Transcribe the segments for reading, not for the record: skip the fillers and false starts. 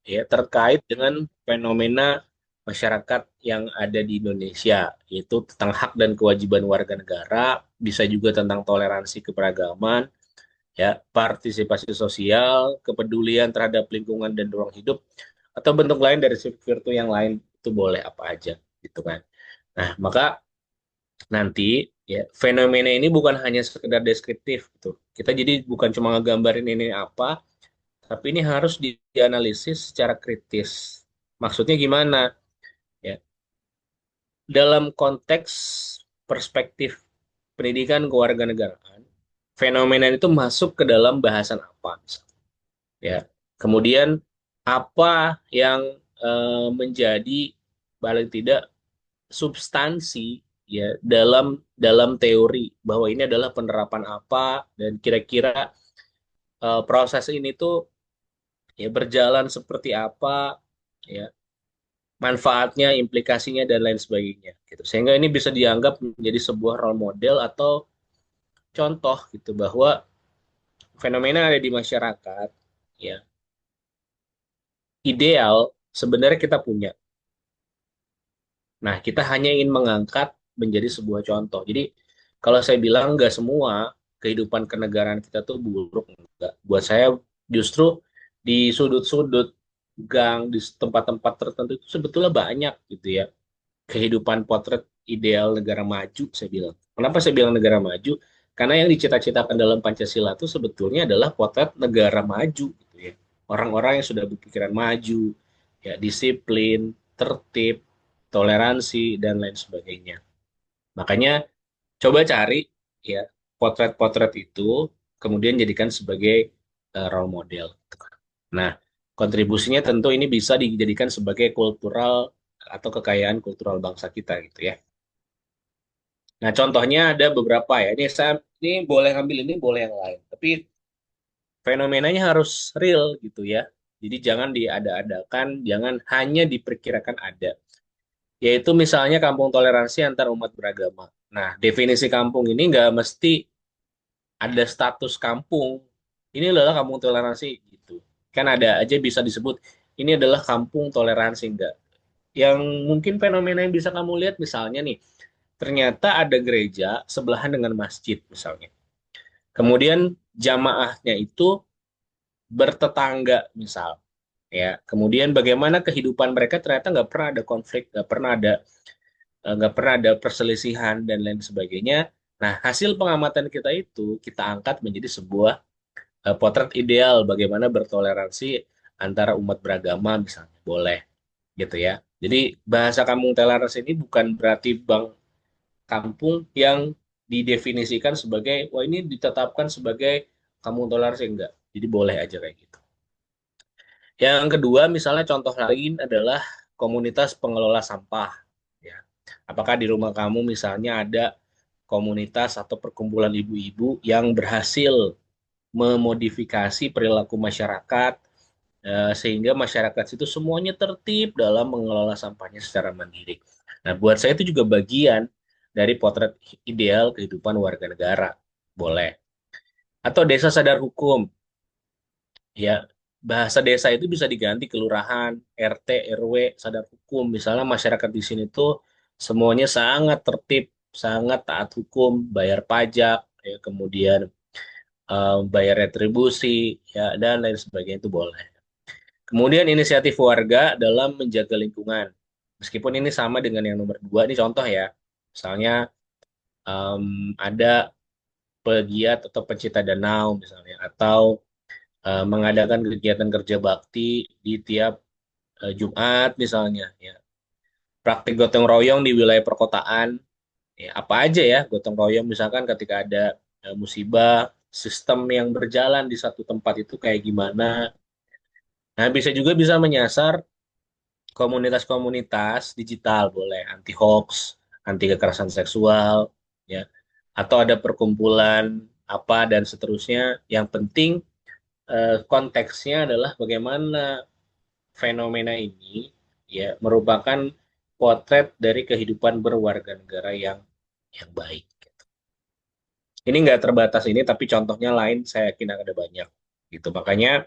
ya terkait dengan fenomena masyarakat yang ada di Indonesia, yaitu tentang hak dan kewajiban warga negara, bisa juga tentang toleransi keberagaman, ya, partisipasi sosial, kepedulian terhadap lingkungan dan ruang hidup, atau bentuk lain dari virtu yang lain itu boleh apa aja, gitu kan. Nah, maka nanti ya fenomena ini bukan hanya sekedar deskriptif gitu. Kita jadi bukan cuma ngegambarin ini apa, tapi ini harus dianalisis secara kritis. Maksudnya gimana? Ya, dalam konteks perspektif pendidikan kewarganegaraan, fenomena itu masuk ke dalam bahasan apa? Ya, kemudian apa yang menjadi paling tidak substansi ya dalam dalam teori bahwa ini adalah penerapan apa dan kira-kira proses ini tuh ya berjalan seperti apa ya manfaatnya, implikasinya dan lain sebagainya gitu. Sehingga ini bisa dianggap menjadi sebuah role model atau contoh gitu bahwa fenomena yang ada di masyarakat ya ideal sebenarnya kita punya. Nah, kita hanya ingin mengangkat menjadi sebuah contoh. Jadi, kalau saya bilang nggak semua kehidupan kenegaraan kita tuh buruk, enggak. Buat saya justru di sudut-sudut gang, di tempat-tempat tertentu itu sebetulnya banyak gitu ya. Kehidupan potret ideal negara maju, saya bilang. Kenapa saya bilang negara maju? Karena yang dicita-citakan dalam Pancasila itu sebetulnya adalah potret negara maju gitu ya. Orang-orang yang sudah berpikiran maju, ya disiplin, tertib, toleransi dan lain sebagainya. Makanya coba cari ya potret-potret itu kemudian jadikan sebagai role model. Nah, kontribusinya tentu ini bisa dijadikan sebagai kultural atau kekayaan kultural bangsa kita gitu ya. Nah, contohnya ada beberapa ya. Ini boleh ngambil ini, boleh yang lain. Tapi fenomenanya harus real gitu ya. Jadi jangan diada-adakan, jangan hanya diperkirakan ada. Yaitu misalnya kampung toleransi antar umat beragama. Nah, definisi kampung ini nggak mesti ada status kampung. Ini adalah kampung toleransi gitu. Kan ada aja bisa disebut ini adalah kampung toleransi enggak. Yang mungkin fenomena yang bisa kamu lihat misalnya nih, ternyata ada gereja sebelahan dengan masjid misalnya. Kemudian jamaahnya itu bertetangga misal, ya. Kemudian bagaimana kehidupan mereka ternyata nggak pernah ada konflik, nggak pernah ada perselisihan dan lain sebagainya. Nah, hasil pengamatan kita itu kita angkat menjadi sebuah potret ideal bagaimana bertoleransi antara umat beragama misalnya. Boleh gitu ya. Jadi bahasa kampung toleransi ini bukan berarti bang kampung yang didefinisikan sebagai wah ini ditetapkan sebagai kampung toleransi enggak. Jadi boleh aja kayak gitu. Yang kedua, misalnya contoh lain adalah komunitas pengelola sampah. Ya. Apakah di rumah kamu misalnya ada komunitas atau perkumpulan ibu-ibu yang berhasil memodifikasi perilaku masyarakat sehingga masyarakat itu semuanya tertib dalam mengelola sampahnya secara mandiri. Nah, buat saya itu juga bagian dari potret ideal kehidupan warga negara. Boleh. Atau desa sadar hukum. Ya, bahasa desa itu bisa diganti kelurahan, RT, RW, sadar hukum. Misalnya masyarakat di sini tuh semuanya sangat tertib, sangat taat hukum, bayar pajak, ya, kemudian bayar retribusi, ya, dan lain sebagainya itu boleh. Kemudian inisiatif warga dalam menjaga lingkungan. Meskipun ini sama dengan yang nomor dua, ini contoh ya. Misalnya ada pegiat atau pencinta danau misalnya, atau mengadakan kegiatan kerja bakti di tiap Jumat misalnya ya. Praktik gotong royong di wilayah perkotaan ya apa aja ya gotong royong misalkan ketika ada musibah sistem yang berjalan di satu tempat itu kayak gimana. Nah, bisa menyasar komunitas-komunitas digital boleh anti hoax, anti kekerasan seksual ya atau ada perkumpulan apa dan seterusnya. Yang penting konteksnya adalah bagaimana fenomena ini ya merupakan potret dari kehidupan berwarga negara yang baik. Ini nggak terbatas ini, tapi contohnya lain saya yakin ada banyak. Gitu. Makanya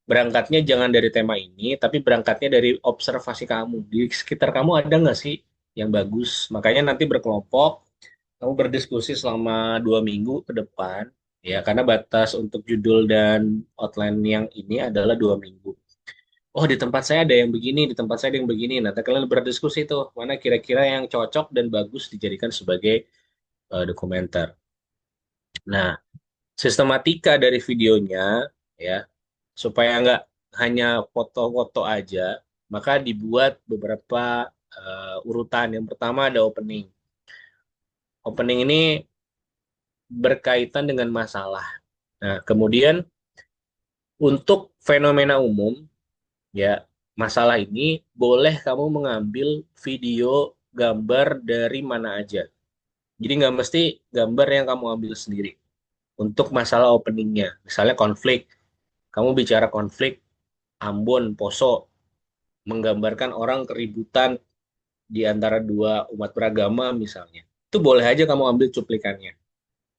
berangkatnya jangan dari tema ini, tapi berangkatnya dari observasi kamu. Di sekitar kamu ada nggak sih yang bagus? Makanya nanti berkelompok, kamu berdiskusi selama 2 minggu ke depan, ya, karena batas untuk judul dan outline yang ini adalah 2 minggu. Oh, di tempat saya ada yang begini, di tempat saya ada yang begini. Nanti kalian berdiskusi tuh, mana kira-kira yang cocok dan bagus dijadikan sebagai dokumenter. Nah, sistematika dari videonya, ya, supaya nggak hanya foto-foto aja, maka dibuat beberapa urutan. Yang pertama ada opening. Opening ini berkaitan dengan masalah. Nah, kemudian untuk fenomena umum, ya, masalah ini boleh kamu mengambil video, gambar dari mana aja. Jadi nggak mesti gambar yang kamu ambil sendiri. Untuk masalah openingnya, misalnya konflik, kamu bicara konflik Ambon, Poso, menggambarkan orang keributan di antara dua umat beragama misalnya. Itu boleh aja kamu ambil cuplikannya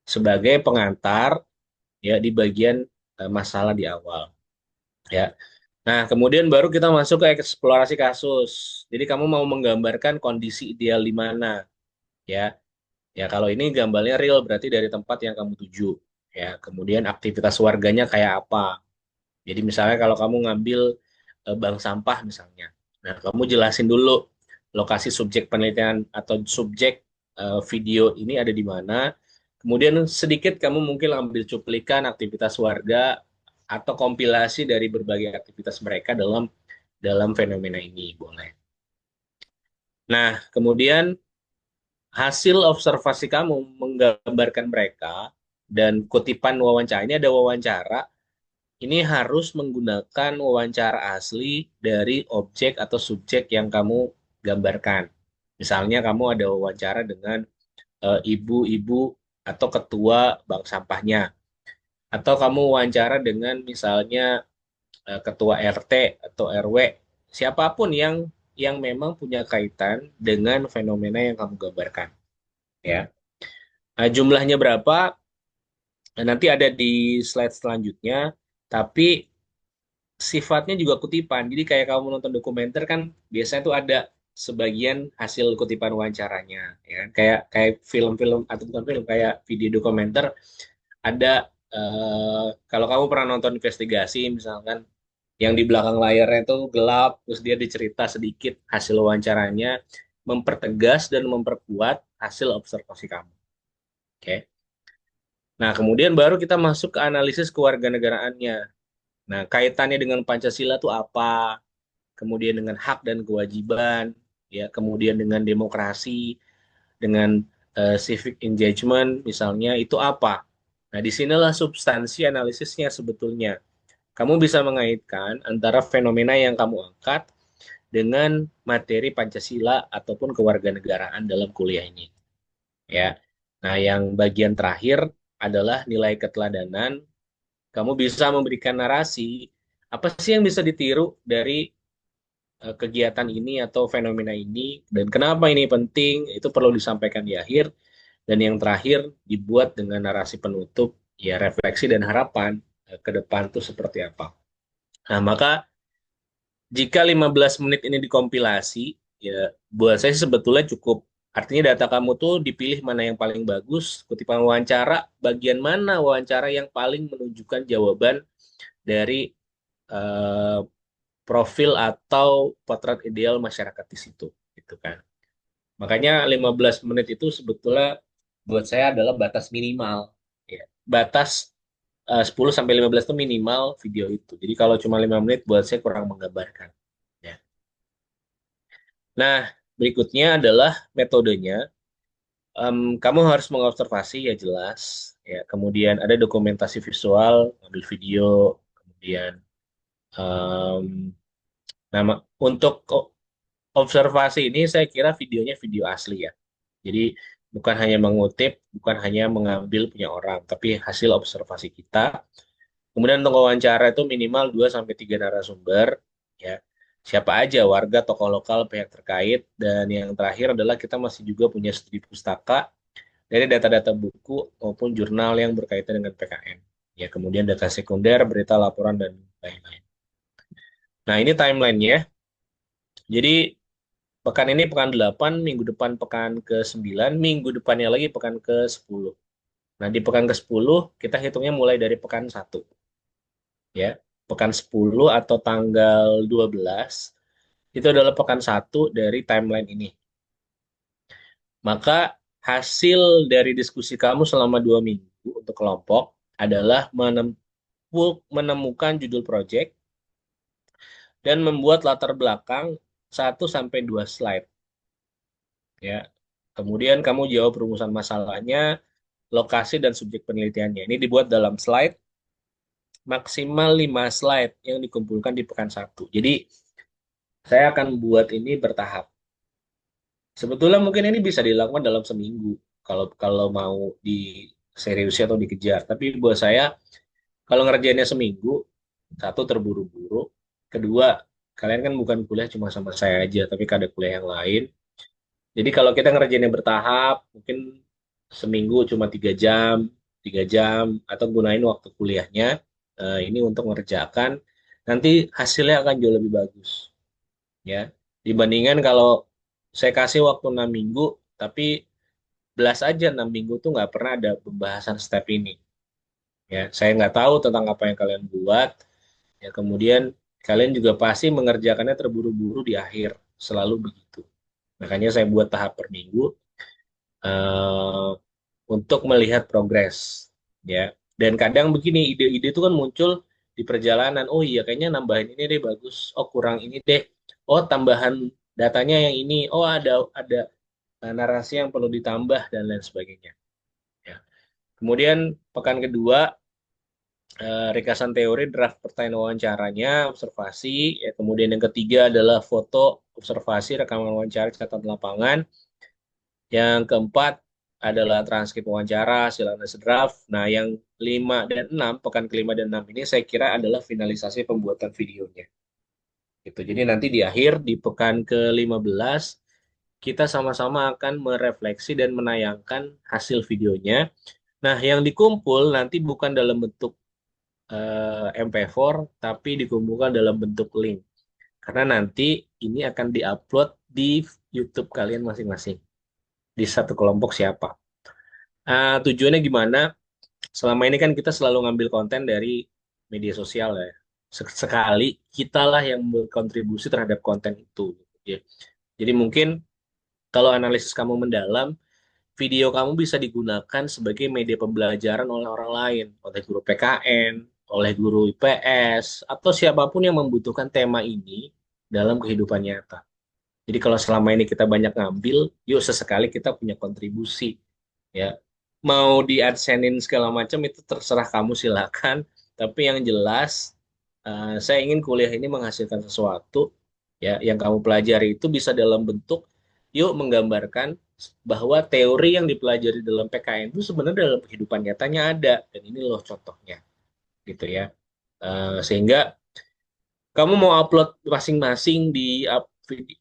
sebagai pengantar, ya, di bagian masalah di awal, ya. Nah, kemudian baru kita masuk ke eksplorasi kasus. Jadi kamu mau menggambarkan kondisi ideal di mana, ya. Ya, kalau ini gambarnya real berarti dari tempat yang kamu tuju, ya. Kemudian aktivitas warganya kayak apa. Jadi misalnya kalau kamu ngambil bank sampah misalnya. Nah, kamu jelasin dulu lokasi subjek penelitian atau subjek video ini ada di mana. Kemudian sedikit kamu mungkin ambil cuplikan aktivitas warga atau kompilasi dari berbagai aktivitas mereka dalam dalam fenomena ini boleh. Nah, kemudian hasil observasi kamu menggambarkan mereka dan kutipan wawancara ini ada wawancara ini harus menggunakan wawancara asli dari objek atau subjek yang kamu gambarkan. Misalnya kamu ada wawancara dengan ibu-ibu atau ketua bank sampahnya, atau kamu wawancara dengan misalnya ketua RT atau RW, siapapun yang memang punya kaitan dengan fenomena yang kamu gambarkan, ya. Nah, jumlahnya berapa? Nah, nanti ada di slide selanjutnya, tapi sifatnya juga kutipan. Jadi kayak kamu nonton dokumenter kan biasanya tuh ada sebagian hasil kutipan wawancaranya, ya kan? Kayak kayak film-film atau bukan film, kayak video dokumenter ada kalau kamu pernah nonton investigasi misalkan yang di belakang layarnya itu gelap, terus dia dicerita sedikit hasil wawancaranya, mempertegas dan memperkuat hasil observasi kamu. Oke. Nah, kemudian baru kita masuk ke analisis kewarganegaraannya. Nah, kaitannya dengan Pancasila itu apa? Kemudian dengan hak dan kewajiban, ya, kemudian dengan demokrasi, dengan civic engagement, misalnya itu apa? Nah, disinilah substansi analisisnya sebetulnya. Kamu bisa mengaitkan antara fenomena yang kamu angkat dengan materi Pancasila ataupun kewarganegaraan dalam kuliah ini, ya. Nah, yang bagian terakhir adalah nilai keteladanan. Kamu bisa memberikan narasi apa sih yang bisa ditiru dari kegiatan ini atau fenomena ini dan kenapa ini penting itu perlu disampaikan di akhir, dan yang terakhir dibuat dengan narasi penutup, ya, refleksi dan harapan ke depan tuh seperti apa. Nah, maka jika 15 menit ini dikompilasi, ya, buat saya sebetulnya cukup. Artinya data kamu tuh dipilih mana yang paling bagus, kutipan wawancara, bagian mana wawancara yang paling menunjukkan jawaban dari eh, profil atau potret ideal masyarakat di situ, gitu kan. Makanya 15 menit itu sebetulnya buat saya adalah batas minimal, ya. Batas 10 sampai 15 itu minimal video itu. Jadi kalau cuma 5 menit buat saya kurang menggambarkan, ya. Nah, berikutnya adalah metodenya. Kamu harus mengobservasi, ya, jelas, ya. Kemudian ada dokumentasi visual, ambil video, kemudian em, nama untuk observasi ini saya kira videonya video asli, ya. Jadi bukan hanya mengutip, bukan hanya mengambil punya orang, tapi hasil observasi kita. Kemudian untuk wawancara itu minimal 2 sampai 3 narasumber, ya. Siapa aja, warga, tokoh lokal, pihak terkait, dan yang terakhir adalah kita masih juga punya studi pustaka dari data-data buku maupun jurnal yang berkaitan dengan PKN. Ya, kemudian data sekunder, berita, laporan, dan lain-lain. Nah, ini timelinenya. Jadi pekan ini pekan 8, minggu depan pekan ke-9, minggu depannya lagi pekan ke-10. Nah, di pekan ke-10 kita hitungnya mulai dari pekan 1, ya. Pekan 10 atau tanggal 12 itu adalah pekan 1 dari timeline ini. Maka hasil dari diskusi kamu selama 2 minggu untuk kelompok adalah menemukan judul project dan membuat latar belakang 1 sampai 2 slide, ya. Kemudian kamu jawab rumusan masalahnya, lokasi dan subjek penelitiannya. Ini dibuat dalam slide, maksimal 5 slide yang dikumpulkan di pekan 1. Jadi saya akan buat ini bertahap. Sebetulnya mungkin ini bisa dilakukan dalam seminggu kalau kalau mau di serius atau dikejar. Tapi buat saya kalau ngerjainnya seminggu, satu terburu-buru, kedua kalian kan bukan kuliah cuma sama saya aja, tapi ada kuliah yang lain. Jadi kalau kita ngerjainnya bertahap, mungkin seminggu cuma 3 jam, 3 jam, atau gunain waktu kuliahnya ini untuk mengerjakan, nanti hasilnya akan jauh lebih bagus, ya. Dibandingkan kalau saya kasih waktu 6 minggu, tapi belas aja 6 minggu tuh nggak pernah ada pembahasan step ini, ya. Saya nggak tahu tentang apa yang kalian buat, ya. Kemudian kalian juga pasti mengerjakannya terburu-buru di akhir, selalu begitu. Makanya saya buat tahap per minggu eh, untuk melihat progres, ya. Dan kadang begini, ide-ide itu kan muncul di perjalanan. Oh iya, kayaknya nambahin ini deh bagus. Oh, kurang ini deh. Oh, tambahan datanya yang ini. Oh, ada narasi yang perlu ditambah dan lain sebagainya, ya. Kemudian pekan kedua, ringkasan teori, draft pertanyaan wawancaranya, observasi, ya. Kemudian yang ketiga adalah foto, observasi, rekaman wawancara, catatan lapangan. Yang keempat adalah transkrip wawancara, hasil analisis draft. Nah, yang 5 dan 6, pekan ke-5 dan 6 ini saya kira adalah finalisasi pembuatan videonya. Gitu. Jadi nanti di akhir, di pekan ke-15, kita sama-sama akan merefleksi dan menayangkan hasil videonya. Nah, yang dikumpul nanti bukan dalam bentuk MP4, tapi dikumpulkan dalam bentuk link. Karena nanti ini akan diupload di YouTube kalian masing-masing, di satu kelompok siapa. Tujuannya gimana? Selama ini kan kita selalu ngambil konten dari media sosial, ya. Sekali kitalah yang berkontribusi terhadap konten itu, ya. Jadi mungkin kalau analisis kamu mendalam, video kamu bisa digunakan sebagai media pembelajaran oleh orang lain, oleh guru PKN, oleh guru IPS, atau siapapun yang membutuhkan tema ini dalam kehidupan nyata. Jadi kalau selama ini kita banyak ngambil, yuk sesekali kita punya kontribusi, ya. Mau di adsense segala macam itu terserah kamu, silakan. Tapi yang jelas, saya ingin kuliah ini menghasilkan sesuatu, ya. Yang kamu pelajari itu bisa dalam bentuk, yuk menggambarkan bahwa teori yang dipelajari dalam PKN itu sebenarnya dalam kehidupan nyatanya ada, dan ini loh contohnya, gitu ya. Sehingga kamu mau upload masing-masing di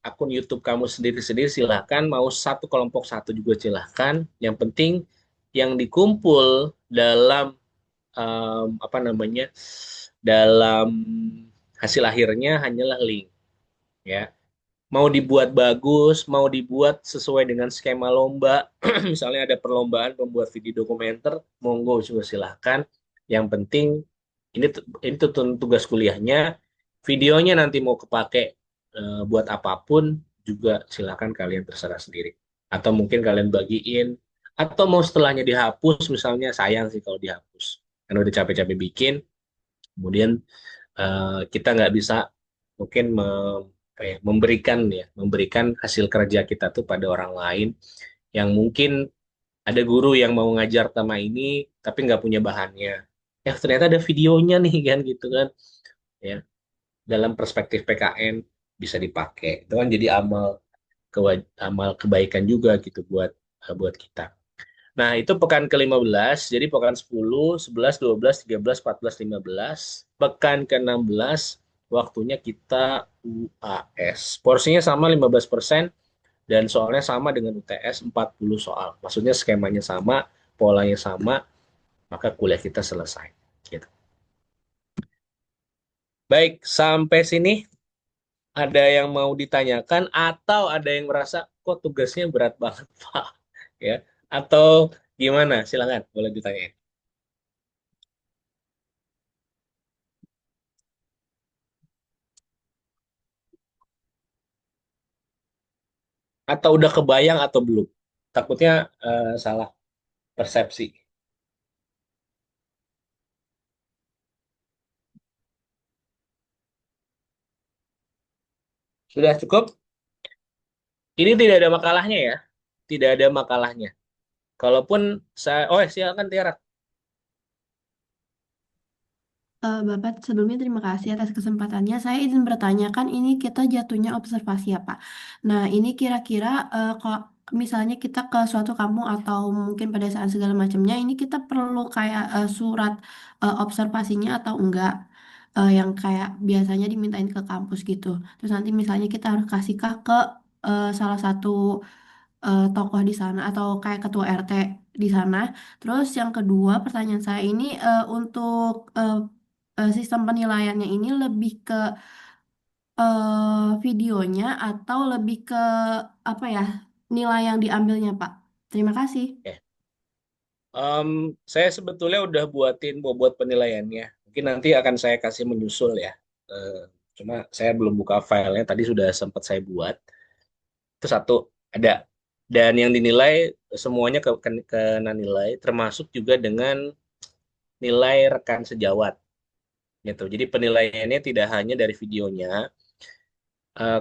akun YouTube kamu sendiri-sendiri, silahkan. Mau satu kelompok satu juga silahkan. Yang penting yang dikumpul dalam apa namanya, dalam hasil akhirnya hanyalah link, ya. Mau dibuat bagus, mau dibuat sesuai dengan skema lomba, misalnya ada perlombaan pembuat video dokumenter, monggo juga silahkan. Yang penting ini ini tuh tugas kuliahnya. Videonya nanti mau kepake buat apapun juga silakan, kalian terserah sendiri. Atau mungkin kalian bagiin, atau mau setelahnya dihapus misalnya, sayang sih kalau dihapus. Karena udah capek-capek bikin, kemudian kita nggak bisa mungkin apa ya, memberikan hasil kerja kita tuh pada orang lain, yang mungkin ada guru yang mau ngajar tema ini tapi nggak punya bahannya. Ternyata ada videonya nih, kan, gitu kan, ya. Dalam perspektif PKN bisa dipakai. Itu kan jadi amal kebaikan juga gitu buat kita. Nah, itu pekan ke-15. Jadi pekan 10, 11, 12, 13, 14, 15. Pekan ke-16 waktunya kita UAS. Porsinya sama 15%, dan soalnya sama dengan UTS 40 soal. Maksudnya skemanya sama, polanya sama, maka kuliah kita selesai. Gitu. Baik, sampai sini Ada yang mau ditanyakan atau ada yang merasa kok tugasnya berat banget, Pak? Ya, atau gimana? Silakan, boleh ditanyain. Atau udah kebayang atau belum? Takutnya salah persepsi. Sudah cukup? Ini tidak ada makalahnya ya. Tidak ada makalahnya. Kalaupun saya, oh silakan Tiara. Bapak, sebelumnya terima kasih atas kesempatannya. Saya izin bertanya, kan ini kita jatuhnya observasi ya, Pak. Nah, ini kira-kira kalau misalnya kita ke suatu kampung atau mungkin pada saat segala macamnya, ini kita perlu kayak surat observasinya atau enggak? Yang kayak biasanya dimintain ke kampus gitu. Terus nanti misalnya kita harus kasihkah ke salah satu tokoh di sana atau kayak ketua RT di sana. Terus yang kedua, pertanyaan saya ini untuk sistem penilaiannya ini lebih ke videonya atau lebih ke apa ya, nilai yang diambilnya, Pak. Terima kasih. Ya. Saya sebetulnya udah buatin bobot penilaiannya. Mungkin nanti akan saya kasih menyusul ya. Eh, Cuma saya belum buka filenya. Tadi sudah sempat saya buat. Itu satu ada. Dan yang dinilai semuanya kena nilai, termasuk juga dengan nilai rekan sejawat gitu. Jadi penilaiannya tidak hanya dari videonya.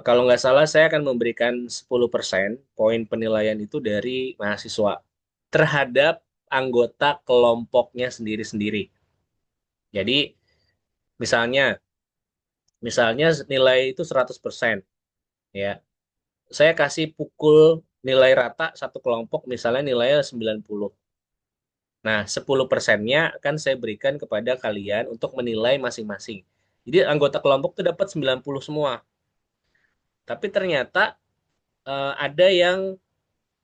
Kalau nggak salah saya akan memberikan 10% poin penilaian itu dari mahasiswa terhadap anggota kelompoknya sendiri-sendiri. Jadi misalnya misalnya nilai itu 100% ya. Saya kasih pukul nilai rata satu kelompok misalnya nilainya 90. Nah, 10%-nya akan saya berikan kepada kalian untuk menilai masing-masing. Jadi anggota kelompok itu dapat 90 semua. Tapi ternyata ada yang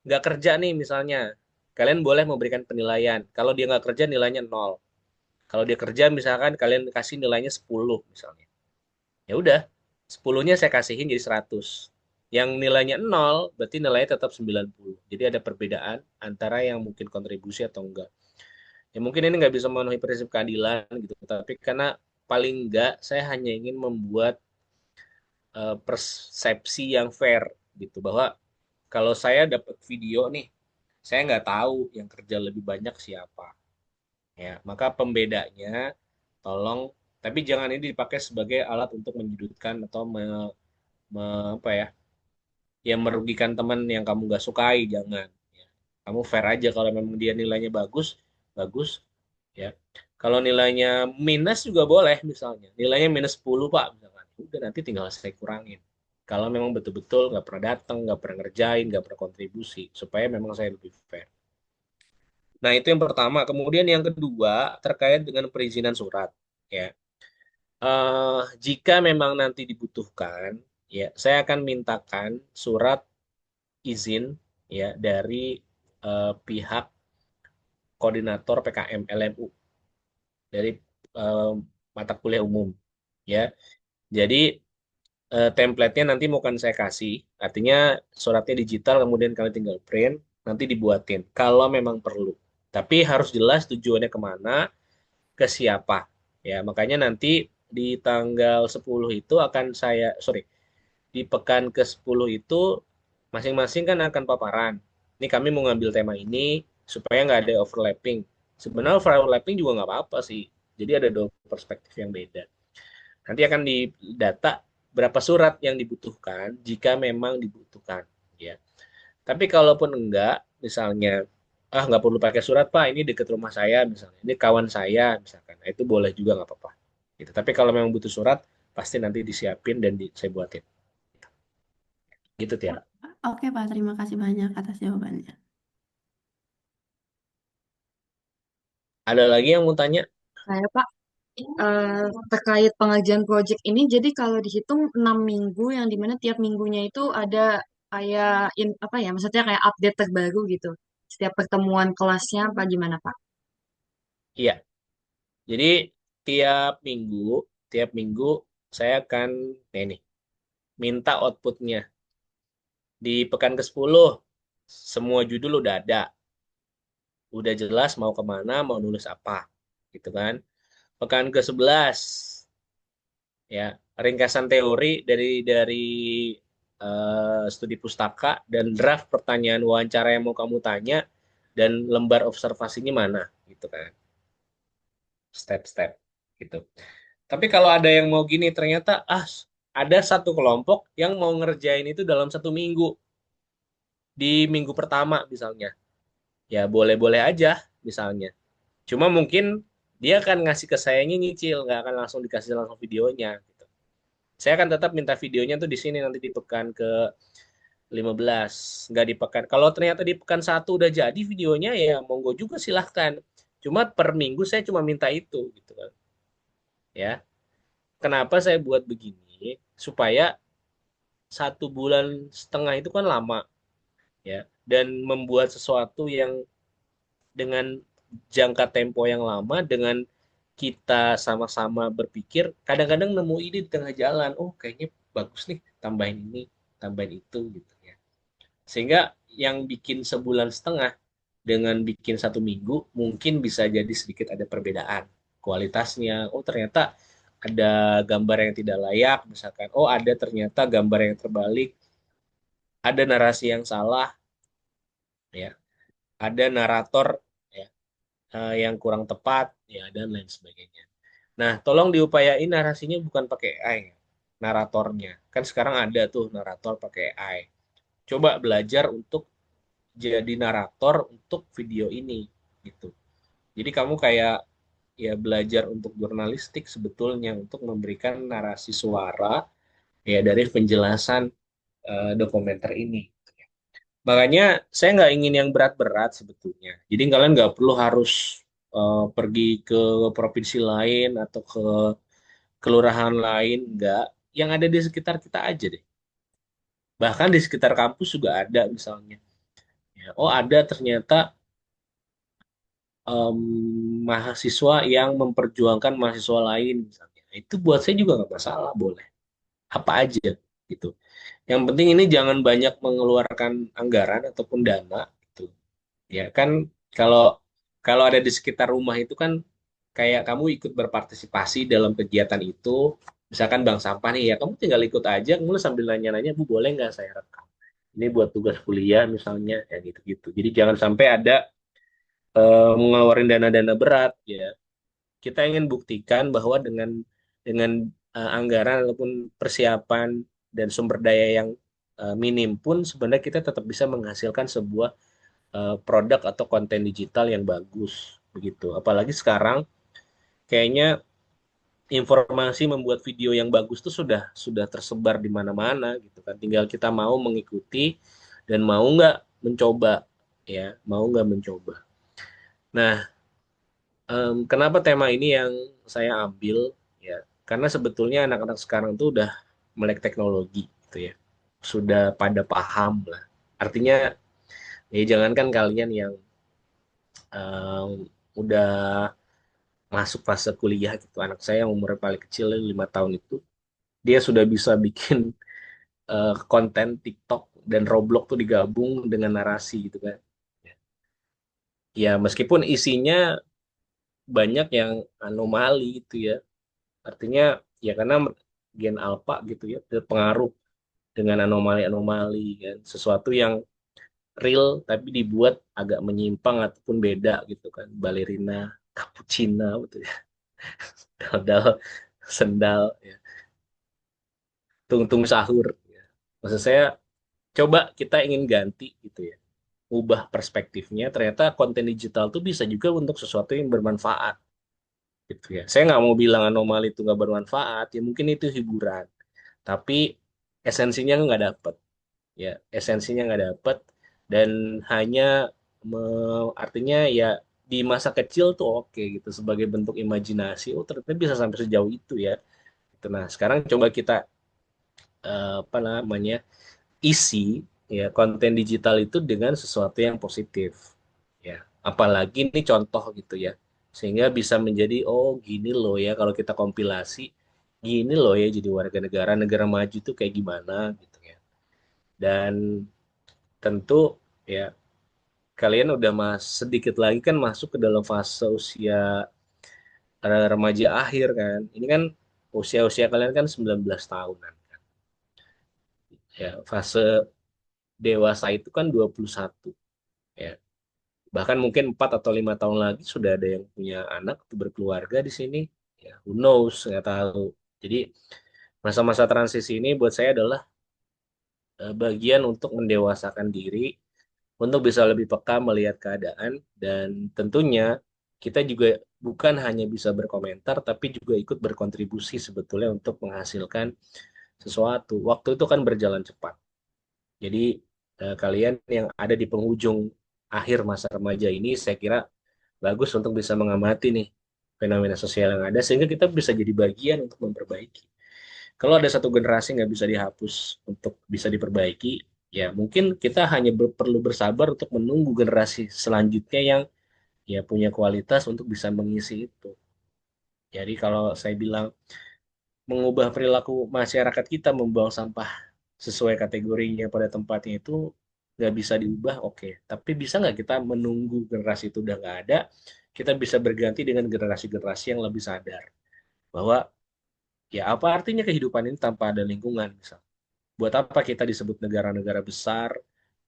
nggak kerja nih misalnya. Kalian boleh memberikan penilaian. Kalau dia nggak kerja nilainya 0. Kalau dia kerja misalkan kalian kasih nilainya 10 misalnya. Ya udah, 10-nya saya kasihin jadi 100. Yang nilainya 0 berarti nilainya tetap 90. Jadi ada perbedaan antara yang mungkin kontribusi atau enggak. Ya mungkin ini nggak bisa memenuhi prinsip keadilan gitu, tapi karena paling enggak saya hanya ingin membuat persepsi yang fair gitu bahwa kalau saya dapat video nih, saya nggak tahu yang kerja lebih banyak siapa. Ya, maka pembedanya tolong, tapi jangan ini dipakai sebagai alat untuk menyudutkan atau apa ya, yang merugikan teman yang kamu nggak sukai, jangan. Ya. Kamu fair aja kalau memang dia nilainya bagus, bagus. Ya. Kalau nilainya minus juga boleh misalnya. Nilainya minus 10 Pak, misalkan. Udah nanti tinggal saya kurangin. Kalau memang betul-betul nggak pernah datang, nggak pernah ngerjain, nggak pernah kontribusi, supaya memang saya lebih fair. Nah, itu yang pertama. Kemudian yang kedua terkait dengan perizinan surat. Ya, jika memang nanti dibutuhkan, ya saya akan mintakan surat izin ya dari pihak koordinator PKM LMU dari eh, mata kuliah umum. Ya, jadi template-nya nanti mau kan saya kasih. Artinya suratnya digital, kemudian kalian tinggal print, nanti dibuatin. Kalau memang perlu. Tapi harus jelas tujuannya kemana, ke siapa. Ya, makanya nanti di tanggal 10 itu akan saya, sorry, di pekan ke-10 itu masing-masing kan akan paparan. Ini kami mau ngambil tema ini supaya nggak ada overlapping. Sebenarnya overlapping juga nggak apa-apa sih. Jadi ada dua perspektif yang beda. Nanti akan didata berapa surat yang dibutuhkan jika memang dibutuhkan. Ya. Tapi kalaupun enggak, misalnya nggak perlu pakai surat Pak, ini dekat rumah saya misalnya, ini kawan saya misalkan, nah, itu boleh juga nggak apa-apa. Gitu. Tapi kalau memang butuh surat, pasti nanti disiapin dan saya buatin. Gitu Tiara. Oke, Pak. Terima kasih banyak atas jawabannya. Ada lagi yang mau tanya? Saya Pak, terkait pengajian project ini, jadi kalau dihitung 6 minggu yang dimana tiap minggunya itu ada kayak apa ya, maksudnya kayak update terbaru gitu. Setiap pertemuan kelasnya apa gimana Pak? Iya. Jadi tiap minggu, tiap minggu saya akan, nah ini. minta outputnya. Di pekan ke-10, semua judul udah ada. Udah jelas mau kemana, mau nulis apa. Gitu kan. Pekan ke-11, ya, ringkasan teori dari studi pustaka dan draft pertanyaan wawancara yang mau kamu tanya dan lembar observasinya mana. Gitu kan. Step-step. Gitu. Tapi kalau ada yang mau gini, ternyata ada satu kelompok yang mau ngerjain itu dalam 1 minggu. Di minggu pertama misalnya. Ya boleh-boleh aja misalnya. Cuma mungkin dia akan ngasih ke sayanya nyicil, nggak akan langsung dikasih langsung videonya. Gitu. Saya akan tetap minta videonya tuh di sini nanti di pekan ke-15. Nggak di pekan. Kalau ternyata di pekan 1 udah jadi videonya, ya monggo juga silahkan. Cuma per minggu saya cuma minta itu gitu kan. Ya. Kenapa saya buat begini? Supaya 1,5 bulan itu kan lama, ya, dan membuat sesuatu yang dengan jangka tempo yang lama, dengan kita sama-sama berpikir, kadang-kadang nemu ide di tengah jalan, oh kayaknya bagus nih, tambahin ini, tambahin itu gitu ya, sehingga yang bikin 1,5 bulan dengan bikin 1 minggu mungkin bisa jadi sedikit ada perbedaan kualitasnya. Oh ternyata ada gambar yang tidak layak misalkan, oh ada ternyata gambar yang terbalik, ada narasi yang salah, ya, ada narator, ya, yang kurang tepat, ya, dan lain sebagainya. Nah, tolong diupayain narasinya bukan pakai AI, naratornya. Kan sekarang ada tuh narator pakai AI. Coba belajar untuk jadi narator untuk video ini, gitu. Jadi kamu kayak ya belajar untuk jurnalistik sebetulnya untuk memberikan narasi suara, ya, dari penjelasan dokumenter ini. Makanya saya nggak ingin yang berat-berat sebetulnya. Jadi kalian nggak perlu harus pergi ke provinsi lain atau ke kelurahan lain, nggak. Yang ada di sekitar kita aja deh. Bahkan di sekitar kampus juga ada misalnya. Ya, oh ada ternyata em, mahasiswa yang memperjuangkan mahasiswa lain misalnya. Itu buat saya juga nggak masalah, boleh. Apa aja gitu. Yang penting ini jangan banyak mengeluarkan anggaran ataupun dana gitu. Ya kan, kalau kalau ada di sekitar rumah itu kan kayak kamu ikut berpartisipasi dalam kegiatan itu. Misalkan bank sampah nih, ya kamu tinggal ikut aja, kamu sambil nanya-nanya, Bu boleh nggak saya rekam? Ini buat tugas kuliah misalnya, ya gitu-gitu. Jadi jangan sampai ada mengeluarkan dana-dana berat, ya. Kita ingin buktikan bahwa dengan anggaran ataupun persiapan dan sumber daya yang minim pun sebenarnya kita tetap bisa menghasilkan sebuah produk atau konten digital yang bagus begitu. Apalagi sekarang kayaknya informasi membuat video yang bagus tuh sudah tersebar di mana-mana gitu kan. Tinggal kita mau mengikuti dan mau nggak mencoba, ya, mau nggak mencoba. Nah, kenapa tema ini yang saya ambil, ya? Karena sebetulnya anak-anak sekarang tuh udah melek teknologi gitu ya. Sudah pada paham lah. Artinya ya jangankan kalian yang em, udah masuk fase kuliah gitu. Anak saya yang umurnya paling kecil 5 tahun itu, dia sudah bisa bikin konten TikTok dan Roblox tuh digabung dengan narasi gitu kan. Ya meskipun isinya banyak yang anomali gitu ya. Artinya ya karena gen alpha gitu ya terpengaruh dengan anomali-anomali kan. Sesuatu yang real tapi dibuat agak menyimpang ataupun beda gitu kan. Balerina, cappuccino gitu ya. Dal-dal, sendal, ya. Tung-tung sahur. Ya. Maksud saya coba kita ingin ganti gitu ya. Ubah perspektifnya, ternyata konten digital tuh bisa juga untuk sesuatu yang bermanfaat gitu ya. Saya nggak mau bilang anomali itu nggak bermanfaat, ya mungkin itu hiburan, tapi esensinya nggak dapet, ya esensinya nggak dapet, dan hanya artinya ya di masa kecil tuh oke gitu sebagai bentuk imajinasi, oh ternyata bisa sampai sejauh itu ya. Gitu. Nah sekarang coba kita apa namanya isi ya konten digital itu dengan sesuatu yang positif, ya apalagi ini contoh gitu ya, sehingga bisa menjadi oh gini loh ya kalau kita kompilasi gini loh ya jadi warga negara negara maju tuh kayak gimana gitu ya. Dan tentu ya kalian udah sedikit lagi kan masuk ke dalam fase usia remaja akhir kan. Ini kan usia-usia kalian kan 19 tahunan. Ya, fase dewasa itu kan 21 ya. Bahkan mungkin 4 atau 5 tahun lagi sudah ada yang punya anak atau berkeluarga di sini. Ya, who knows, nggak tahu. Jadi masa-masa transisi ini buat saya adalah bagian untuk mendewasakan diri, untuk bisa lebih peka melihat keadaan, dan tentunya kita juga bukan hanya bisa berkomentar, tapi juga ikut berkontribusi sebetulnya untuk menghasilkan sesuatu. Waktu itu kan berjalan cepat. Jadi kalian yang ada di penghujung akhir masa remaja ini, saya kira bagus untuk bisa mengamati nih fenomena sosial yang ada, sehingga kita bisa jadi bagian untuk memperbaiki. Kalau ada satu generasi nggak bisa dihapus untuk bisa diperbaiki, ya mungkin kita hanya perlu bersabar untuk menunggu generasi selanjutnya yang ya punya kualitas untuk bisa mengisi itu. Jadi kalau saya bilang mengubah perilaku masyarakat kita membuang sampah sesuai kategorinya pada tempatnya itu nggak bisa diubah, oke. Tapi bisa nggak kita menunggu generasi itu udah nggak ada, kita bisa berganti dengan generasi-generasi yang lebih sadar bahwa ya apa artinya kehidupan ini tanpa ada lingkungan, misal. Buat apa kita disebut negara-negara besar,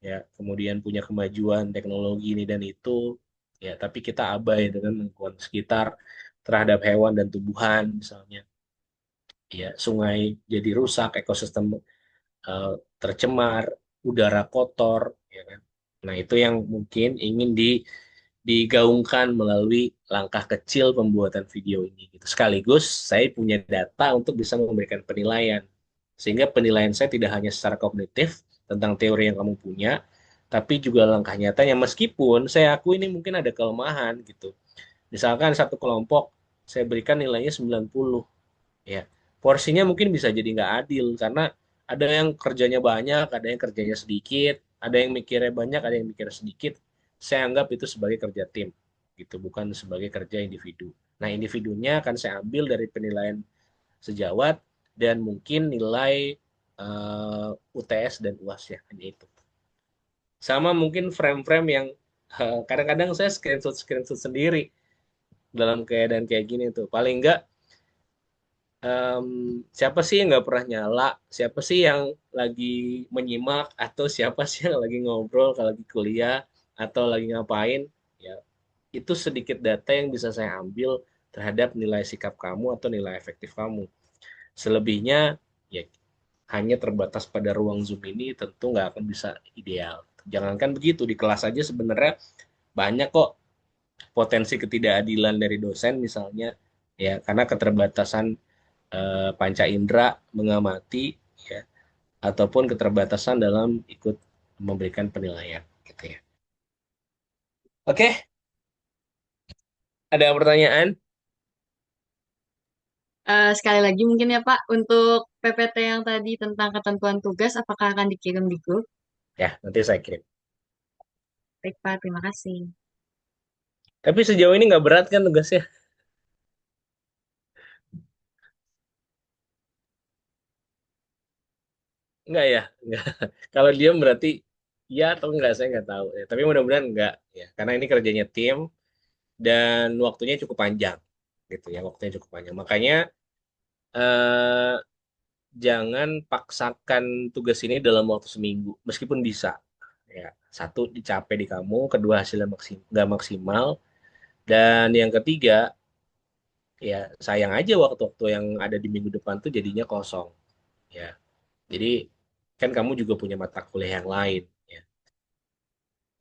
ya, kemudian punya kemajuan teknologi ini dan itu, ya, tapi kita abai dengan lingkungan sekitar terhadap hewan dan tumbuhan, misalnya. Ya, sungai jadi rusak, ekosistem eh, tercemar, udara kotor, ya kan. Nah, itu yang mungkin ingin digaungkan melalui langkah kecil pembuatan video ini gitu. Sekaligus saya punya data untuk bisa memberikan penilaian. Sehingga penilaian saya tidak hanya secara kognitif tentang teori yang kamu punya, tapi juga langkah nyatanya meskipun saya akui ini mungkin ada kelemahan gitu. Misalkan satu kelompok saya berikan nilainya 90, ya. Porsinya mungkin bisa jadi nggak adil karena ada yang kerjanya banyak, ada yang kerjanya sedikit, ada yang mikirnya banyak, ada yang mikirnya sedikit. Saya anggap itu sebagai kerja tim, gitu, bukan sebagai kerja individu. Nah, individunya akan saya ambil dari penilaian sejawat dan mungkin nilai UTS dan UAS, ya, hanya itu. Sama mungkin frame-frame yang kadang-kadang saya screenshot sendiri dalam keadaan kayak gini tuh. Paling nggak em, siapa sih yang nggak pernah nyala, siapa sih yang lagi menyimak, atau siapa sih yang lagi ngobrol kalau lagi kuliah atau lagi ngapain, ya itu sedikit data yang bisa saya ambil terhadap nilai sikap kamu atau nilai efektif kamu. Selebihnya ya hanya terbatas pada ruang Zoom ini, tentu nggak akan bisa ideal. Jangankan begitu, di kelas aja sebenarnya banyak kok potensi ketidakadilan dari dosen misalnya, ya karena keterbatasan panca indera mengamati, ya, ataupun keterbatasan dalam ikut memberikan penilaian gitu ya. Oke, ada pertanyaan? Sekali lagi mungkin ya Pak, untuk PPT yang tadi tentang ketentuan tugas, apakah akan dikirim di grup? Ya, nanti saya kirim. Baik Pak, terima kasih. Tapi sejauh ini nggak berat kan tugasnya? Nggak ya? Nggak. Kalau dia berarti ya atau nggak, saya nggak tahu. Ya, tapi mudah-mudahan nggak ya, karena ini kerjanya tim dan waktunya cukup panjang gitu ya, waktunya cukup panjang. Makanya eh, jangan paksakan tugas ini dalam waktu seminggu, meskipun bisa. Ya, satu dicapai di kamu, kedua hasilnya nggak maksimal, dan yang ketiga ya sayang aja waktu-waktu yang ada di minggu depan tuh jadinya kosong. Ya, jadi kan kamu juga punya mata kuliah yang lain. Ya.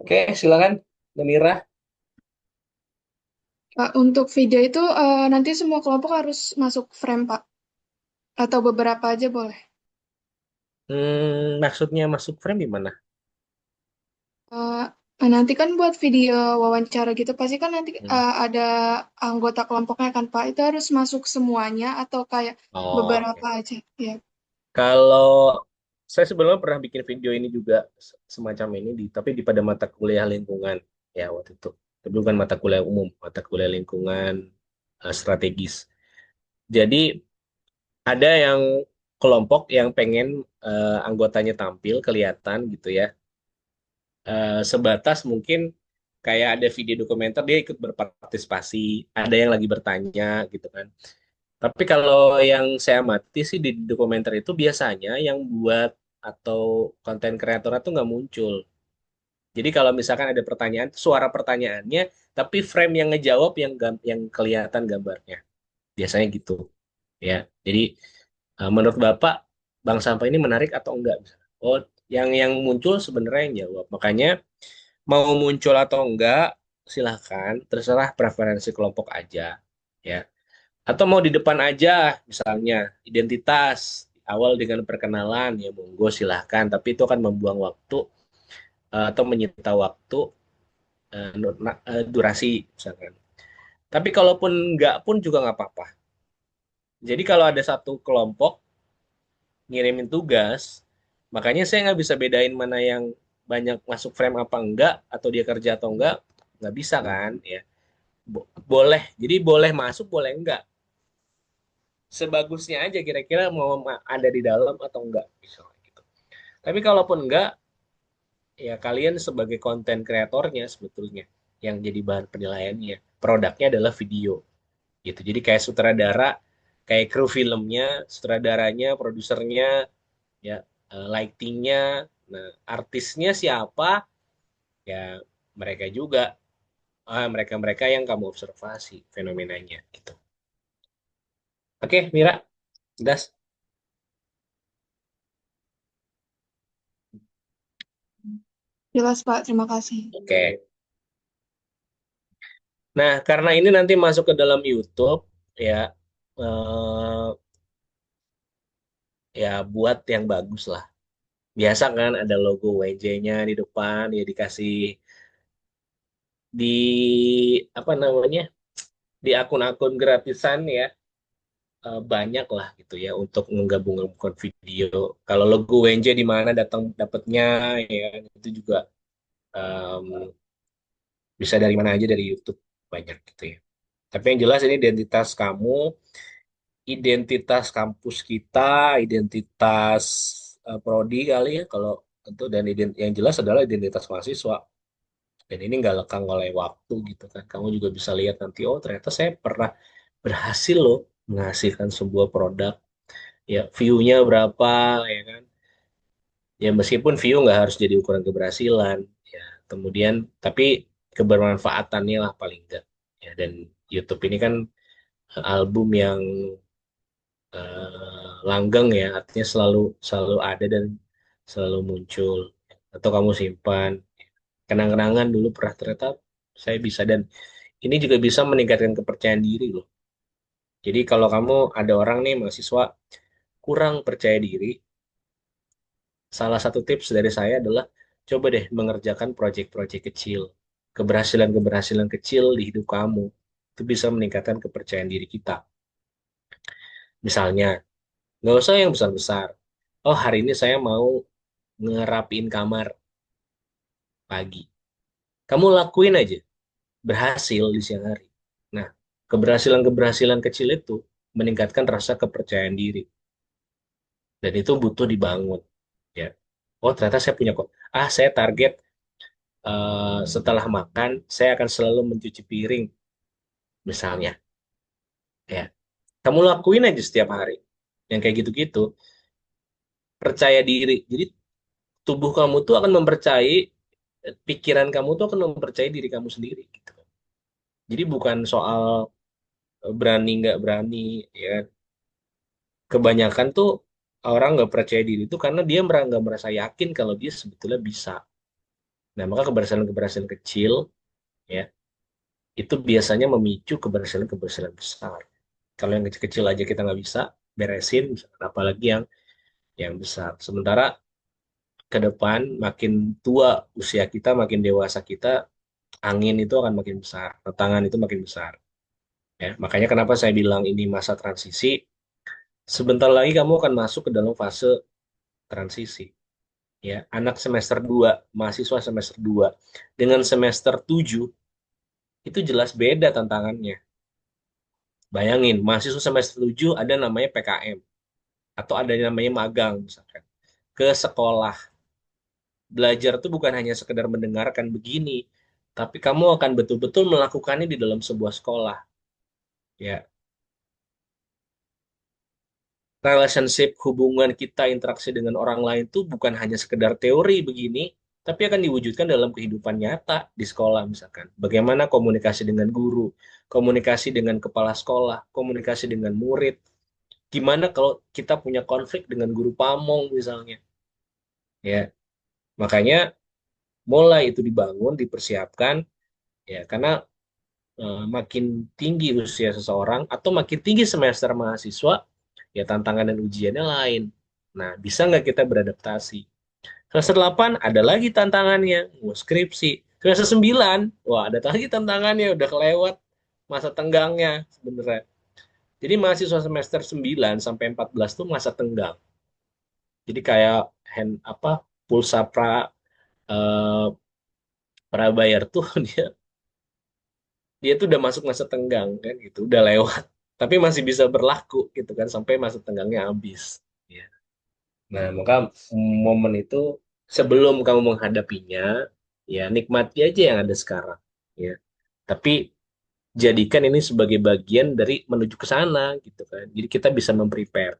Oke, silakan, Namira. Pak, untuk video itu nanti semua kelompok harus masuk frame, Pak. Atau beberapa aja boleh. Maksudnya masuk frame di mana? Nanti kan buat video wawancara gitu, pasti kan nanti Hmm. ada anggota kelompoknya kan, Pak. Itu harus masuk semuanya atau kayak Oh, beberapa oke. aja. Ya. Kalau saya sebelumnya pernah bikin video ini juga semacam ini, tapi di pada mata kuliah lingkungan ya waktu itu. Tapi bukan mata kuliah umum, mata kuliah lingkungan strategis. Jadi Ada yang kelompok yang pengen anggotanya tampil kelihatan gitu ya. Sebatas mungkin kayak ada video dokumenter dia ikut berpartisipasi, ada yang lagi bertanya gitu kan. Tapi kalau yang saya amati sih di dokumenter itu biasanya yang buat atau konten kreator itu nggak muncul. Jadi kalau misalkan ada pertanyaan, suara pertanyaannya, tapi frame yang ngejawab yang kelihatan gambarnya. Biasanya gitu, ya. Jadi menurut Bapak, Bank Sampah ini menarik atau enggak? Misalnya? Oh, yang muncul sebenarnya yang jawab. Makanya mau muncul atau enggak, silahkan, terserah preferensi kelompok aja, ya. Atau mau di depan aja, misalnya identitas awal dengan perkenalan, ya monggo silahkan. Tapi itu akan membuang waktu atau menyita waktu durasi misalkan. Tapi kalaupun enggak pun juga nggak apa-apa. Jadi kalau ada satu kelompok ngirimin tugas, makanya saya nggak bisa bedain mana yang banyak masuk frame apa enggak, atau dia kerja atau enggak, nggak bisa kan, ya. Boleh, jadi boleh masuk, boleh enggak. Sebagusnya aja kira-kira mau ada di dalam atau enggak, misalnya gitu. Tapi kalaupun enggak, ya kalian sebagai konten kreatornya sebetulnya yang jadi bahan penilaiannya. Produknya adalah video gitu. Jadi kayak sutradara, kayak kru filmnya, sutradaranya, produsernya, ya lightingnya, nah artisnya siapa, ya mereka juga, mereka-mereka yang kamu observasi fenomenanya gitu. Oke, Mira, das. Jelas, Pak. Terima kasih. Oke. Nah, karena ini nanti masuk ke dalam YouTube, ya, eh, ya buat yang bagus lah. Biasa kan ada logo WJ-nya di depan, ya dikasih di apa namanya, di akun-akun gratisan ya, banyak lah gitu ya untuk menggabungkan video. Kalau logo WNJ di mana datang dapatnya, ya itu juga em, bisa dari mana aja, dari YouTube banyak gitu ya. Tapi yang jelas ini identitas kamu, identitas kampus kita, identitas prodi kali ya kalau itu, dan yang jelas adalah identitas mahasiswa. Dan ini nggak lekang oleh waktu gitu kan. Kamu juga bisa lihat nanti, oh ternyata saya pernah berhasil loh menghasilkan sebuah produk, ya view-nya berapa, ya kan. Ya meskipun view nggak harus jadi ukuran keberhasilan, ya kemudian tapi kebermanfaatannya lah paling enggak, ya. Dan YouTube ini kan album yang langgeng ya, artinya selalu selalu ada dan selalu muncul. Atau kamu simpan kenang-kenangan dulu pernah, ternyata saya bisa. Dan ini juga bisa meningkatkan kepercayaan diri loh. Jadi kalau kamu ada orang nih mahasiswa kurang percaya diri, salah satu tips dari saya adalah coba deh mengerjakan proyek-proyek kecil. Keberhasilan-keberhasilan kecil di hidup kamu itu bisa meningkatkan kepercayaan diri kita. Misalnya, nggak usah yang besar-besar. Oh, hari ini saya mau ngerapiin kamar pagi. Kamu lakuin aja, berhasil di siang hari. Nah, keberhasilan-keberhasilan kecil itu meningkatkan rasa kepercayaan diri. Dan itu butuh dibangun. Ya. Oh, ternyata saya punya kok. Saya target setelah makan saya akan selalu mencuci piring misalnya, ya. Kamu lakuin aja setiap hari yang kayak gitu-gitu, percaya diri. Jadi tubuh kamu tuh akan mempercayai, pikiran kamu tuh akan mempercayai diri kamu sendiri gitu. Jadi bukan soal berani nggak berani, ya. Kebanyakan tuh orang nggak percaya diri itu karena dia nggak merasa yakin kalau dia sebetulnya bisa. Nah, maka keberhasilan-keberhasilan kecil, ya, itu biasanya memicu keberhasilan-keberhasilan besar. Kalau yang kecil-kecil aja kita nggak bisa beresin, misalkan, apalagi yang besar. Sementara ke depan makin tua usia kita, makin dewasa kita, angin itu akan makin besar, tantangan itu makin besar. Ya, makanya kenapa saya bilang ini masa transisi. Sebentar lagi kamu akan masuk ke dalam fase transisi. Ya, anak semester 2, mahasiswa semester 2 dengan semester 7 itu jelas beda tantangannya. Bayangin, mahasiswa semester 7 ada namanya PKM. atau ada yang namanya magang misalkan ke sekolah. Belajar tuh bukan hanya sekedar mendengarkan begini, tapi kamu akan betul-betul melakukannya di dalam sebuah sekolah. Ya, relationship, hubungan kita, interaksi dengan orang lain tuh bukan hanya sekedar teori begini, tapi akan diwujudkan dalam kehidupan nyata di sekolah misalkan. Bagaimana komunikasi dengan guru, komunikasi dengan kepala sekolah, komunikasi dengan murid. Gimana kalau kita punya konflik dengan guru pamong misalnya. Ya, makanya mulai itu dibangun, dipersiapkan ya karena makin tinggi usia seseorang atau makin tinggi semester mahasiswa, ya tantangan dan ujiannya lain. Nah, bisa nggak kita beradaptasi? Semester 8 ada lagi tantangannya, mau skripsi. Semester 9, wah ada lagi tantangannya, udah kelewat masa tenggangnya sebenarnya. Jadi mahasiswa semester 9 sampai 14 tuh masa tenggang. Jadi kayak pulsa eh, prabayar tuh dia tuh udah masuk masa tenggang kan gitu, udah lewat. Tapi masih bisa berlaku gitu kan sampai masa tenggangnya habis. Ya. Nah, maka momen itu sebelum kamu menghadapinya, ya nikmati aja yang ada sekarang. Ya. Tapi jadikan ini sebagai bagian dari menuju ke sana gitu kan. Jadi kita bisa memprepare.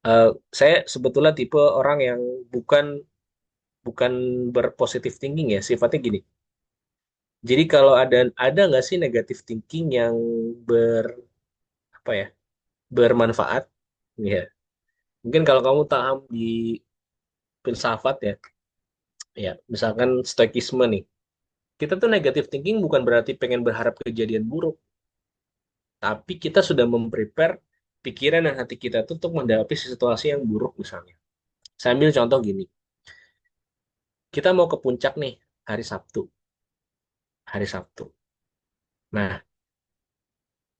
Eh, saya sebetulnya tipe orang yang bukan bukan berpositif thinking ya, sifatnya gini. Jadi kalau ada nggak sih negatif thinking yang ber apa ya bermanfaat? Ya, mungkin kalau kamu paham di filsafat ya, ya misalkan stoikisme nih, kita tuh negatif thinking bukan berarti pengen berharap kejadian buruk, tapi kita sudah memprepare pikiran dan hati kita tuh untuk menghadapi situasi yang buruk misalnya. Saya ambil contoh gini, kita mau ke puncak nih hari Sabtu, hari Sabtu. Nah,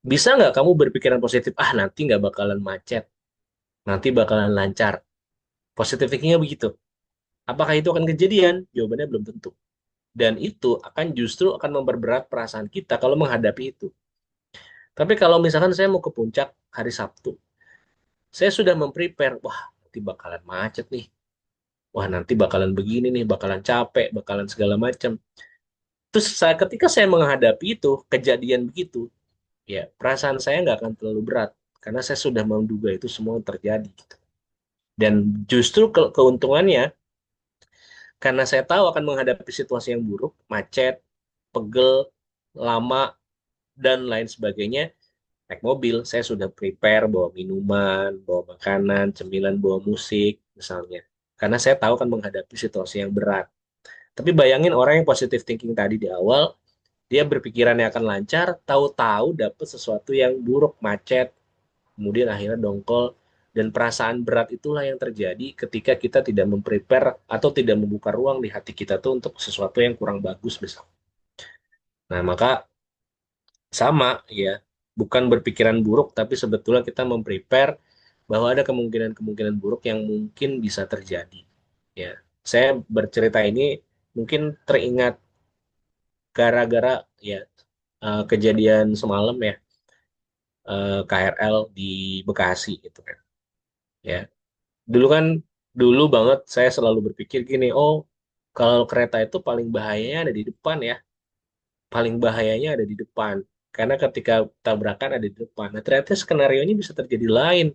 bisa nggak kamu berpikiran positif? Ah, nanti nggak bakalan macet, nanti bakalan lancar. Positif thinkingnya begitu. Apakah itu akan kejadian? Jawabannya belum tentu. Dan itu akan justru akan memperberat perasaan kita kalau menghadapi itu. Tapi kalau misalkan saya mau ke puncak hari Sabtu, saya sudah memprepare, wah nanti bakalan macet nih, wah nanti bakalan begini nih, bakalan capek, bakalan segala macam. Terus ketika saya menghadapi itu, kejadian begitu, ya perasaan saya nggak akan terlalu berat, karena saya sudah menduga itu semua terjadi. Gitu. Dan justru keuntungannya, karena saya tahu akan menghadapi situasi yang buruk, macet, pegel, lama, dan lain sebagainya, naik mobil, saya sudah prepare bawa minuman, bawa makanan, cemilan, bawa musik, misalnya. Karena saya tahu akan menghadapi situasi yang berat. Tapi bayangin orang yang positive thinking tadi di awal, dia berpikirannya akan lancar, tahu-tahu dapet sesuatu yang buruk, macet, kemudian akhirnya dongkol, dan perasaan berat itulah yang terjadi ketika kita tidak memprepare atau tidak membuka ruang di hati kita tuh untuk sesuatu yang kurang bagus, misalnya. Nah, maka sama ya, bukan berpikiran buruk, tapi sebetulnya kita memprepare bahwa ada kemungkinan-kemungkinan buruk yang mungkin bisa terjadi. Ya, saya bercerita ini mungkin teringat gara-gara ya kejadian semalam ya, KRL di Bekasi gitu kan. Ya, dulu kan dulu banget saya selalu berpikir gini, oh kalau kereta itu paling bahayanya ada di depan ya, paling bahayanya ada di depan. Karena ketika tabrakan ada di depan. Nah, ternyata skenario-nya bisa terjadi lain.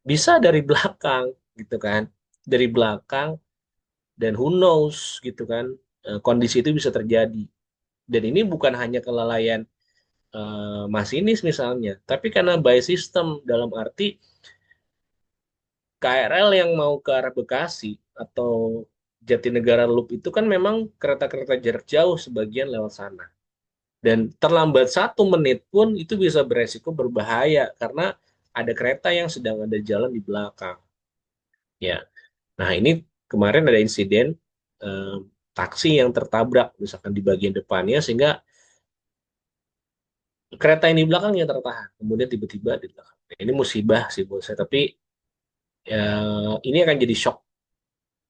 Bisa dari belakang, gitu kan. Dari belakang, dan who knows, gitu kan. Kondisi itu bisa terjadi. Dan ini bukan hanya kelalaian masinis misalnya, tapi karena by system, dalam arti KRL yang mau ke arah Bekasi atau Jatinegara Loop itu kan memang kereta-kereta jarak jauh sebagian lewat sana. Dan terlambat 1 menit pun itu bisa beresiko berbahaya karena ada kereta yang sedang ada jalan di belakang. Ya, nah ini kemarin ada insiden eh, taksi yang tertabrak misalkan di bagian depannya sehingga kereta yang di belakangnya tertahan. Kemudian tiba-tiba di belakang. Nah, ini musibah sih buat saya. Tapi ya, ini akan jadi shock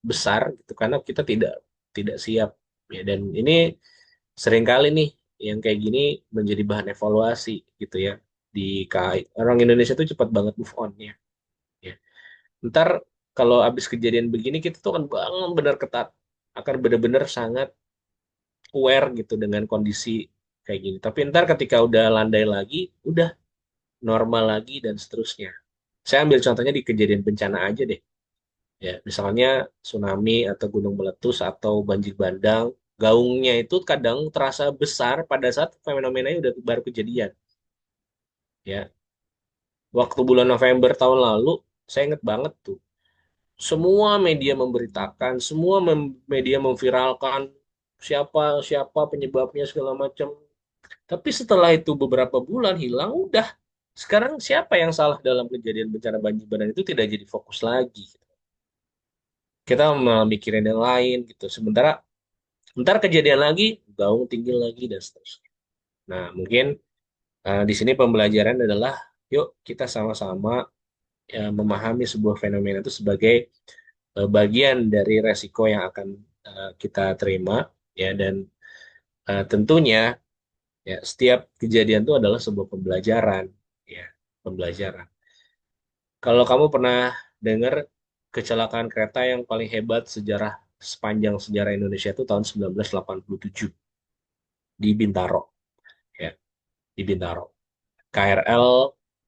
besar gitu karena kita tidak tidak siap. Ya, dan ini seringkali nih yang kayak gini menjadi bahan evaluasi gitu ya. di KAI. Orang Indonesia tuh cepat banget move on-nya. Ya. Ntar kalau habis kejadian begini kita tuh akan bangun benar ketat, akan benar-benar sangat aware gitu dengan kondisi kayak gini. Tapi ntar ketika udah landai lagi, udah normal lagi dan seterusnya. Saya ambil contohnya di kejadian bencana aja deh. Ya, misalnya tsunami atau gunung meletus atau banjir bandang, gaungnya itu kadang terasa besar pada saat fenomenanya udah baru kejadian. Ya, waktu bulan November tahun lalu, saya inget banget tuh. Semua media memberitakan, semua media memviralkan siapa siapa penyebabnya segala macam. Tapi setelah itu beberapa bulan hilang, udah. Sekarang siapa yang salah dalam kejadian bencana banjir bandang itu tidak jadi fokus lagi. Kita malah mikirin yang lain gitu. Sementara ntar kejadian lagi, gaung tinggi lagi dan seterusnya. Nah, mungkin di sini pembelajaran adalah yuk kita sama-sama memahami sebuah fenomena itu sebagai bagian dari resiko yang akan kita terima ya dan tentunya ya setiap kejadian itu adalah sebuah pembelajaran ya pembelajaran. Kalau kamu pernah dengar kecelakaan kereta yang paling hebat sepanjang sejarah Indonesia itu tahun 1987 di Bintaro ya di Bintaro. KRL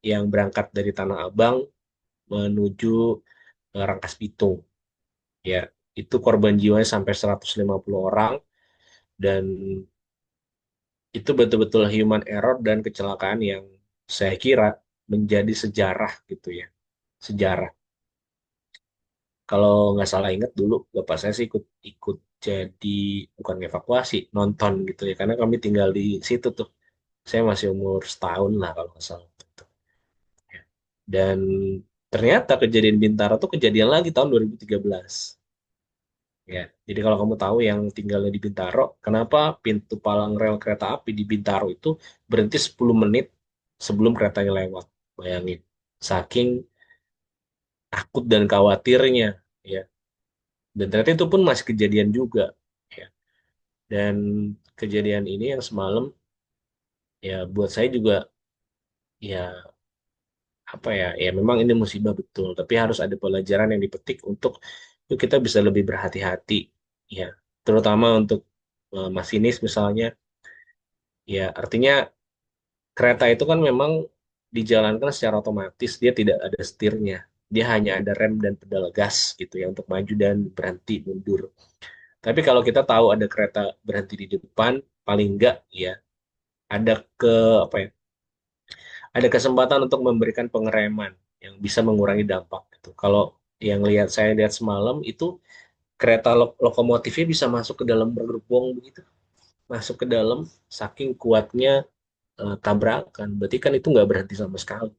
yang berangkat dari Tanah Abang menuju Rangkas Bitung ya itu korban jiwanya sampai 150 orang dan itu betul-betul human error dan kecelakaan yang saya kira menjadi sejarah gitu ya sejarah kalau nggak salah ingat dulu bapak saya sih ikut ikut jadi bukan evakuasi nonton gitu ya karena kami tinggal di situ tuh saya masih umur setahun lah kalau nggak salah gitu. Ya. Dan ternyata kejadian Bintaro tuh kejadian lagi tahun 2013 ya jadi kalau kamu tahu yang tinggalnya di Bintaro kenapa pintu palang rel kereta api di Bintaro itu berhenti 10 menit sebelum keretanya lewat bayangin saking takut dan khawatirnya ya dan ternyata itu pun masih kejadian juga ya dan kejadian ini yang semalam ya buat saya juga ya apa ya ya memang ini musibah betul tapi harus ada pelajaran yang dipetik untuk yuk kita bisa lebih berhati-hati ya terutama untuk masinis misalnya ya artinya kereta itu kan memang dijalankan secara otomatis dia tidak ada setirnya dia hanya ada rem dan pedal gas gitu ya untuk maju dan berhenti mundur tapi kalau kita tahu ada kereta berhenti di depan paling enggak ya ada ke apa ya ada kesempatan untuk memberikan pengereman yang bisa mengurangi dampak gitu. Kalau yang saya lihat semalam itu kereta lokomotifnya bisa masuk ke dalam gerbong begitu, masuk ke dalam saking kuatnya tabrakan. Berarti kan itu nggak berhenti sama sekali,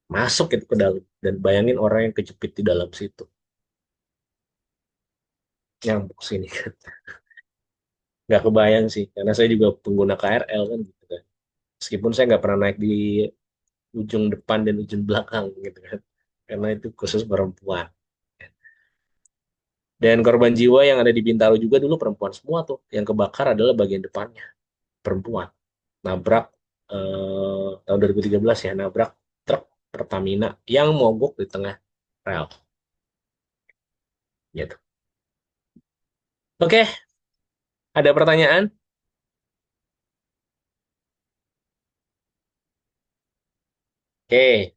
masuk itu ke dalam dan bayangin orang yang kejepit di dalam situ, yang sini kan, nggak kebayang sih, karena saya juga pengguna KRL kan gitu kan. Meskipun saya nggak pernah naik di ujung depan dan ujung belakang gitu kan, karena itu khusus perempuan. Dan korban jiwa yang ada di Bintaro juga dulu perempuan semua tuh. Yang kebakar adalah bagian depannya, perempuan. Nabrak tahun 2013 ya, nabrak truk Pertamina yang mogok di tengah rel. Gitu. Oke, ada pertanyaan? Oke,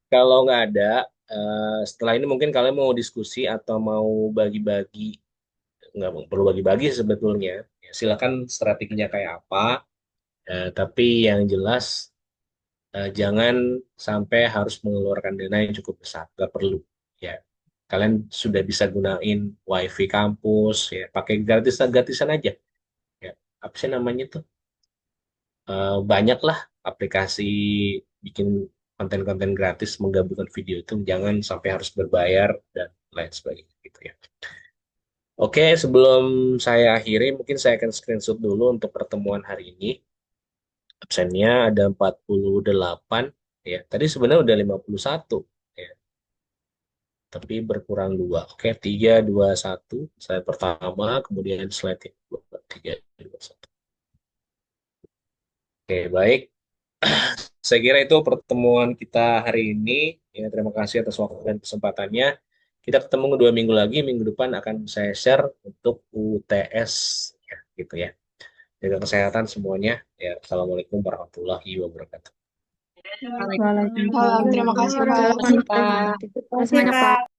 kalau nggak ada, setelah ini mungkin kalian mau diskusi atau mau bagi-bagi, nggak perlu bagi-bagi sebetulnya. Ya, silakan strateginya kayak apa, tapi yang jelas jangan sampai harus mengeluarkan dana yang cukup besar, nggak perlu. Ya, kalian sudah bisa gunain WiFi kampus, ya pakai gratisan aja. Ya, apa sih namanya tuh? Banyak lah aplikasi bikin konten-konten gratis menggabungkan video itu, jangan sampai harus berbayar dan lain sebagainya gitu ya. Oke, sebelum saya akhiri, mungkin saya akan screenshot dulu untuk pertemuan hari ini. Absennya ada 48 ya. Tadi sebenarnya udah 51 ya, tapi berkurang dua. Oke, 3, 2, 1. Slide pertama, kemudian slide yang kedua, 3, 2, 1. Oke, baik. saya kira itu pertemuan kita hari ini. Ya, terima kasih atas waktu dan kesempatannya. Kita ketemu 2 minggu lagi. Minggu depan akan saya share untuk UTS, ya, gitu ya. Jaga kesehatan semuanya. Ya, Assalamualaikum warahmatullahi wabarakatuh. Waalaikumsalam. Terima kasih, Terima Pak. kasih, Pak. Terima kasih banyak, Pak.